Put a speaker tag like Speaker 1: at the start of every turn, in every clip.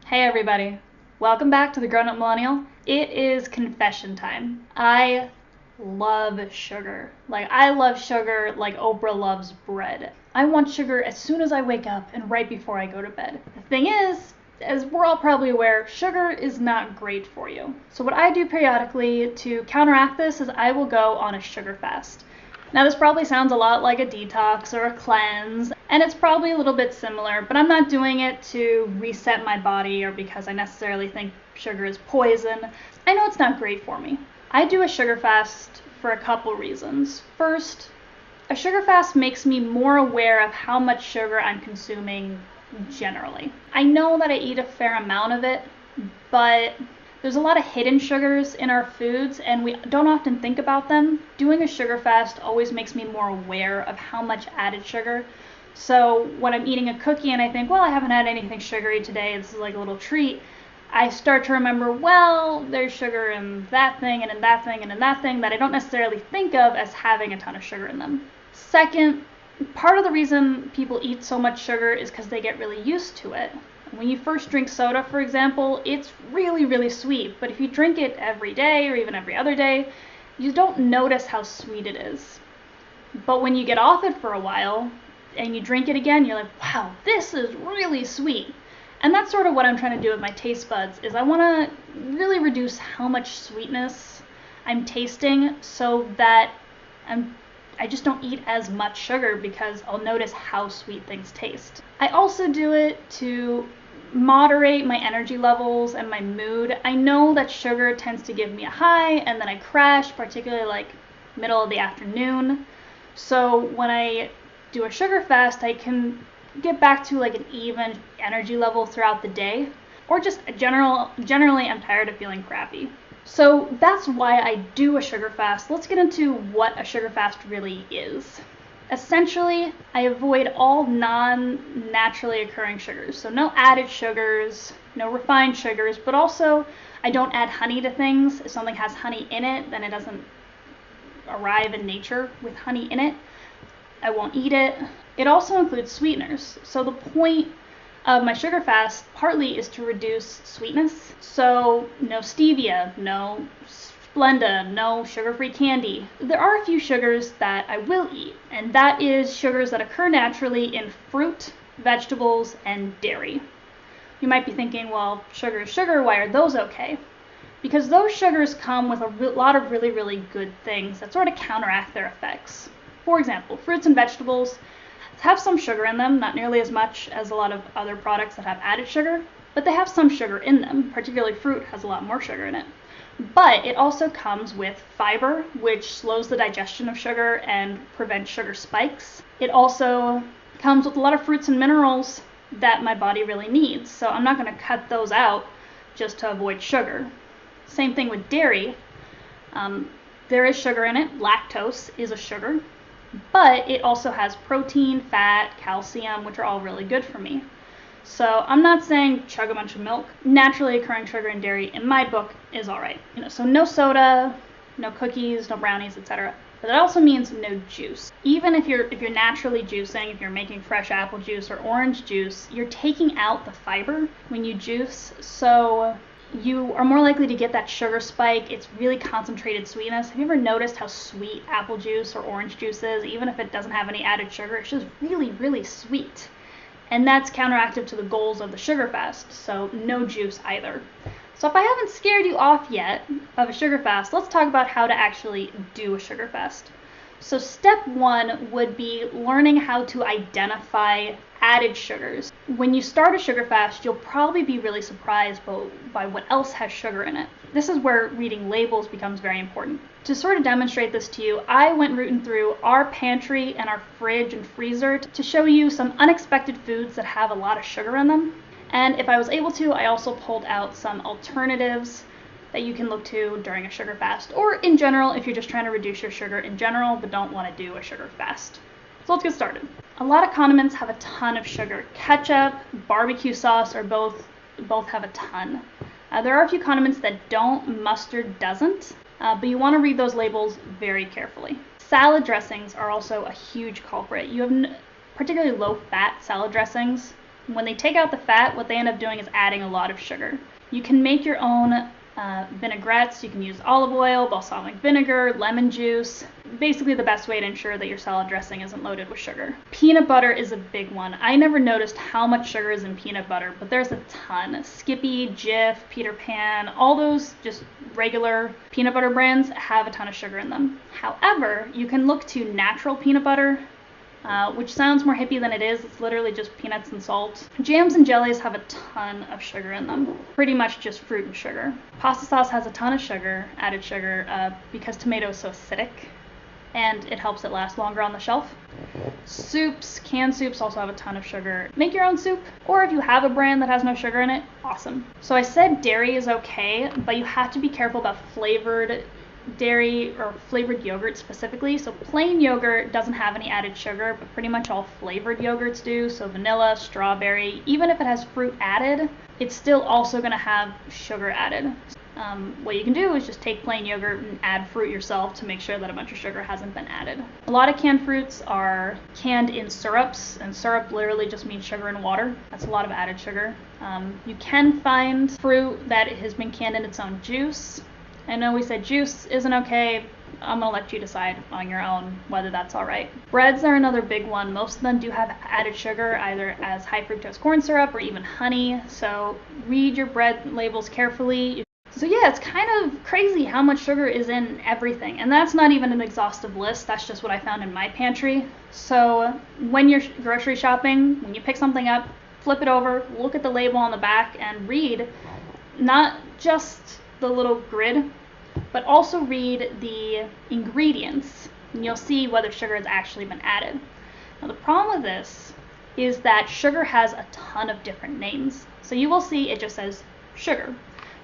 Speaker 1: Hey everybody, welcome back to the Grown Up Millennial. It is confession time. I love sugar. I love sugar like Oprah loves bread. I want sugar as soon as I wake up and right before I go to bed. The thing is, as we're all probably aware, sugar is not great for you. So what I do periodically to counteract this is I will go on a sugar fast. Now this probably sounds a lot like a detox or a cleanse, and it's probably a little bit similar, but I'm not doing it to reset my body or because I necessarily think sugar is poison. I know it's not great for me. I do a sugar fast for a couple reasons. First, a sugar fast makes me more aware of how much sugar I'm consuming generally. I know that I eat a fair amount of it, but there's a lot of hidden sugars in our foods and we don't often think about them. Doing a sugar fast always makes me more aware of how much added sugar. So when I'm eating a cookie and I think, well, I haven't had anything sugary today, this is like a little treat, I start to remember, well, there's sugar in that thing and in that thing and in that thing that I don't necessarily think of as having a ton of sugar in them. Second, part of the reason people eat so much sugar is because they get really used to it. When you first drink soda, for example, it's really, really sweet, but if you drink it every day or even every other day, you don't notice how sweet it is. But when you get off it for a while and you drink it again, you're like, wow, this is really sweet. And that's sort of what I'm trying to do with my taste buds, is I want to really reduce how much sweetness I'm tasting so that I just don't eat as much sugar because I'll notice how sweet things taste. I also do it to moderate my energy levels and my mood. I know that sugar tends to give me a high and then I crash, particularly like middle of the afternoon. So when I do a sugar fast, I can get back to like an even energy level throughout the day, or just generally I'm tired of feeling crappy. So that's why I do a sugar fast. Let's get into what a sugar fast really is. Essentially, I avoid all non-naturally occurring sugars. So no added sugars, no refined sugars, but also I don't add honey to things. If something has honey in it, then it doesn't arrive in nature with honey in it. I won't eat it. It also includes sweeteners. So the point of my sugar fast partly is to reduce sweetness. So no stevia, no Splenda, no sugar-free candy. There are a few sugars that I will eat, and that is sugars that occur naturally in fruit, vegetables, and dairy. You might be thinking, well, sugar is sugar, why are those okay? Because those sugars come with a lot of really, really good things that sort of counteract their effects. For example, fruits and vegetables have some sugar in them, not nearly as much as a lot of other products that have added sugar, but they have some sugar in them. Particularly fruit has a lot more sugar in it. But it also comes with fiber, which slows the digestion of sugar and prevents sugar spikes. It also comes with a lot of fruits and minerals that my body really needs, so I'm not going to cut those out just to avoid sugar. Same thing with dairy. There is sugar in it. Lactose is a sugar. But it also has protein, fat, calcium, which are all really good for me. So I'm not saying chug a bunch of milk. Naturally occurring sugar in dairy, in my book, is all right. So no soda, no cookies, no brownies, etc. But that also means no juice. Even if you're naturally juicing, if you're making fresh apple juice or orange juice, you're taking out the fiber when you juice. So you are more likely to get that sugar spike. It's really concentrated sweetness. Have you ever noticed how sweet apple juice or orange juice is? Even if it doesn't have any added sugar, it's just really, really sweet. And that's counteractive to the goals of the sugar fast, so no juice either. So if I haven't scared you off yet of a sugar fast, let's talk about how to actually do a sugar fast. So step one would be learning how to identify added sugars. When you start a sugar fast, you'll probably be really surprised by what else has sugar in it. This is where reading labels becomes very important. To sort of demonstrate this to you, I went rooting through our pantry and our fridge and freezer to show you some unexpected foods that have a lot of sugar in them. And if I was able to, I also pulled out some alternatives that you can look to during a sugar fast, or in general if you're just trying to reduce your sugar in general but don't want to do a sugar fast. So let's get started. A lot of condiments have a ton of sugar. Ketchup, barbecue sauce are both have a ton. There are a few condiments that don't. Mustard doesn't, but you want to read those labels very carefully. Salad dressings are also a huge culprit. You have particularly low-fat salad dressings When they take out the fat, what they end up doing is adding a lot of sugar. You can make your own vinaigrettes. You can use olive oil, balsamic vinegar, lemon juice. Basically the best way to ensure that your salad dressing isn't loaded with sugar. Peanut butter is a big one. I never noticed how much sugar is in peanut butter, but there's a ton. Skippy, Jif, Peter Pan, all those just regular peanut butter brands have a ton of sugar in them. However, you can look to natural peanut butter, which sounds more hippie than it is. It's literally just peanuts and salt. Jams and jellies have a ton of sugar in them, pretty much just fruit and sugar. Pasta sauce has a ton of sugar, added sugar, because tomato is so acidic, and it helps it last longer on the shelf. Soups, canned soups also have a ton of sugar. Make your own soup, or if you have a brand that has no sugar in it, awesome. So I said dairy is okay, but you have to be careful about flavored dairy or flavored yogurt specifically. So plain yogurt doesn't have any added sugar, but pretty much all flavored yogurts do. So vanilla, strawberry, even if it has fruit added, it's still also going to have sugar added. What you can do is just take plain yogurt and add fruit yourself to make sure that a bunch of sugar hasn't been added. A lot of canned fruits are canned in syrups, and syrup literally just means sugar and water. That's a lot of added sugar. You can find fruit that has been canned in its own juice. I know we said juice isn't okay. I'm going to let you decide on your own whether that's all right. Breads are another big one. Most of them do have added sugar, either as high fructose corn syrup or even honey. So read your bread labels carefully. So yeah, it's kind of crazy how much sugar is in everything. And that's not even an exhaustive list. That's just what I found in my pantry. So when you're grocery shopping, when you pick something up, flip it over, look at the label on the back, and read not just the little grid, but also read the ingredients, and you'll see whether sugar has actually been added. Now the problem with this is that sugar has a ton of different names. So you will see it just says sugar,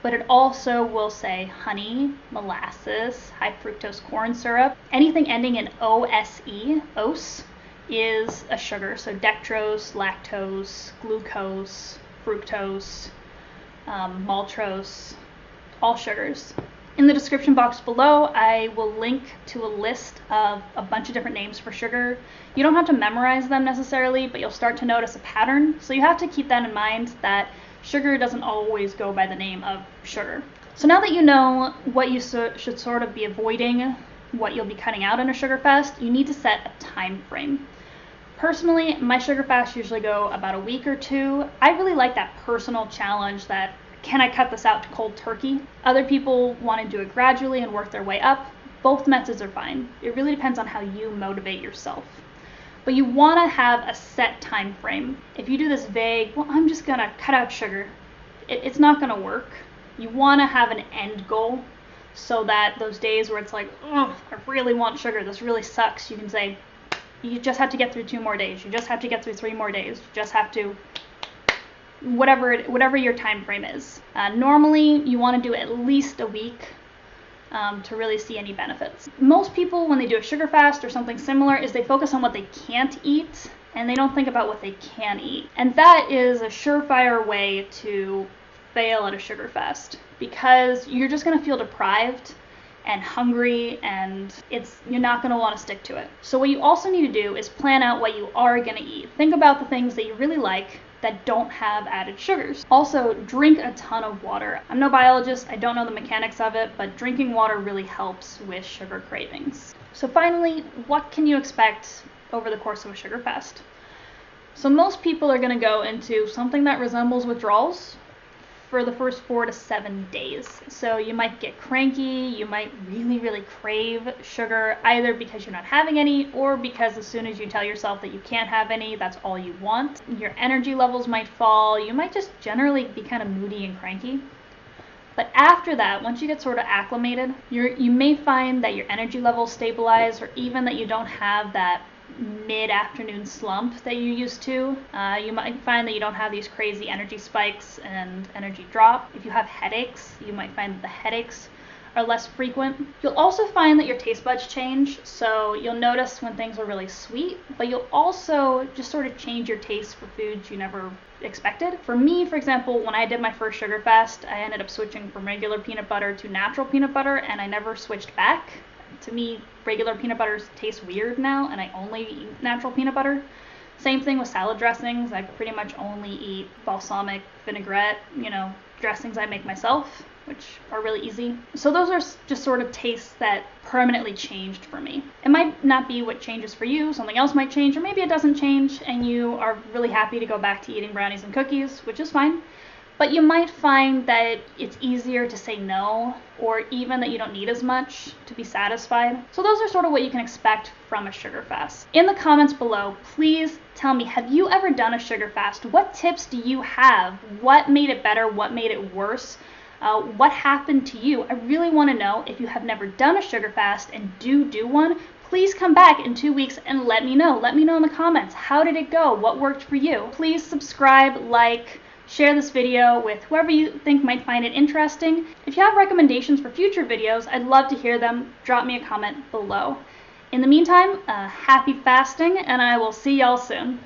Speaker 1: but it also will say honey, molasses, high fructose corn syrup. Anything ending in OSE, OS, is a sugar. So dextrose, lactose, glucose, fructose, maltose, all sugars. In the description box below, I will link to a list of a bunch of different names for sugar. You don't have to memorize them necessarily, but you'll start to notice a pattern. So you have to keep that in mind, that sugar doesn't always go by the name of sugar. So now that you know what you should sort of be avoiding, what you'll be cutting out in a sugar fast, you need to set a time frame. Personally, my sugar fasts usually go about a week or two. I really like that personal challenge that, can I cut this out to cold turkey? Other people want to do it gradually and work their way up. Both methods are fine. It really depends on how you motivate yourself. But you want to have a set time frame. If you do this vague, well, I'm just going to cut out sugar, it's not going to work. You want to have an end goal so that those days where it's like, oh, I really want sugar, this really sucks, you can say, you just have to get through 2 more days. You just have to get through 3 more days. You just have to, whatever your time frame is. Normally, you want to do at least a week to really see any benefits. Most people, when they do a sugar fast or something similar, is they focus on what they can't eat, and they don't think about what they can eat. And that is a surefire way to fail at a sugar fast, because you're just going to feel deprived and hungry, and you're not going to want to stick to it. So what you also need to do is plan out what you are going to eat. Think about the things that you really like that don't have added sugars. Also, drink a ton of water. I'm no biologist, I don't know the mechanics of it, but drinking water really helps with sugar cravings. So finally, what can you expect over the course of a sugar fast? So most people are going to go into something that resembles withdrawals for the first 4 to 7 days. So you might get cranky, you might really crave sugar, either because you're not having any, or because as soon as you tell yourself that you can't have any, that's all you want. Your energy levels might fall, you might just generally be kind of moody and cranky. But after that, once you get sort of acclimated, you may find that your energy levels stabilize, or even that you don't have that mid-afternoon slump that you used to. You might find that you don't have these crazy energy spikes and energy drop. If you have headaches, you might find that the headaches are less frequent. You'll also find that your taste buds change, so you'll notice when things are really sweet, but you'll also just sort of change your taste for foods you never expected. For me, for example, when I did my first sugar fast, I ended up switching from regular peanut butter to natural peanut butter, and I never switched back. To me, regular peanut butter tastes weird now, and I only eat natural peanut butter. Same thing with salad dressings. I pretty much only eat balsamic vinaigrette, dressings I make myself, which are really easy. So those are just sort of tastes that permanently changed for me. It might not be what changes for you. Something else might change, or maybe it doesn't change and you are really happy to go back to eating brownies and cookies, which is fine. But you might find that it's easier to say no, or even that you don't need as much to be satisfied. So those are sort of what you can expect from a sugar fast. In the comments below, please tell me, have you ever done a sugar fast? What tips do you have? What made it better? What made it worse? What happened to you? I really want to know. If you have never done a sugar fast and do one, please come back in 2 weeks and let me know. Let me know in the comments. How did it go? What worked for you? Please subscribe, like, share this video with whoever you think might find it interesting. If you have recommendations for future videos, I'd love to hear them. Drop me a comment below. In the meantime, happy fasting, and I will see y'all soon.